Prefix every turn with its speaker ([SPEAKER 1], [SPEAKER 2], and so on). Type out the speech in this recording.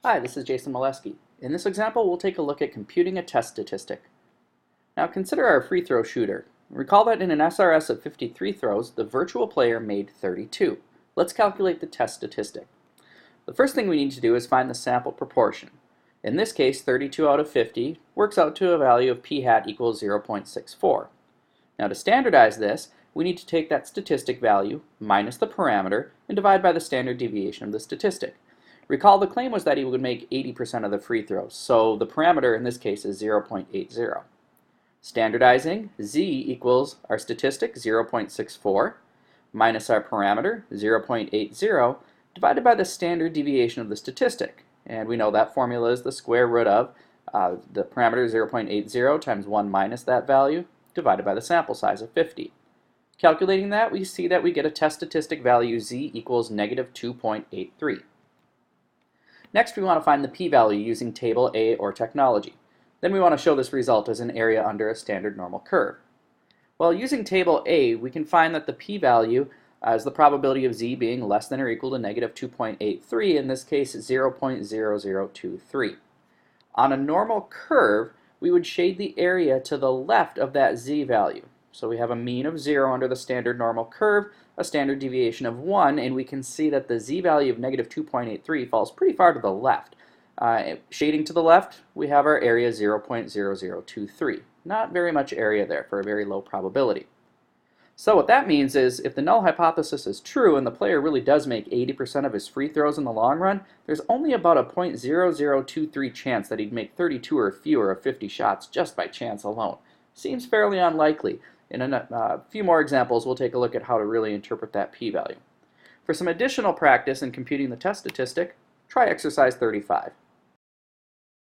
[SPEAKER 1] Hi, this is Jason Molesky. In this example, we'll take a look at computing a test statistic. Now consider our free throw shooter. Recall that in an SRS of 53 throws, the virtual player made 32. Let's calculate the test statistic. The first thing we need to do is find the sample proportion. In this case, 32 out of 50 works out to a value of p hat equals 0.64. Now to standardize this, we need to take that statistic value minus the parameter and divide by the standard deviation of the statistic. Recall the claim was that he would make 80% of the free throws, so the parameter in this case is 0.80. Standardizing, z equals our statistic, 0.64, minus our parameter, 0.80, divided by the standard deviation of the statistic. And we know that formula is the square root of the parameter 0.80 times 1 minus that value, divided by the sample size of 50. Calculating that, we see that we get a test statistic value z equals negative 2.83. Next, we want to find the p-value using table A or technology. Then we want to show this result as an area under a standard normal curve. Well, using table A, we can find that the p-value is the probability of z being less than or equal to negative 2.83, in this case 0.0023. On a normal curve, we would shade the area to the left of that z value. So we have a mean of 0 under the standard normal curve, a standard deviation of 1, and we can see that the z value of negative 2.83 falls pretty far to the left. Shading to the left, we have our area 0.0023. Not very much area there for a very low probability. So what that means is if the null hypothesis is true and the player really does make 80% of his free throws in the long run, there's only about a 0.0023 chance that he'd make 32 or fewer of 50 shots just by chance alone. Seems fairly unlikely. In a few more examples, we'll take a look at how to really interpret that p-value. For some additional practice in computing the test statistic, try exercise 35.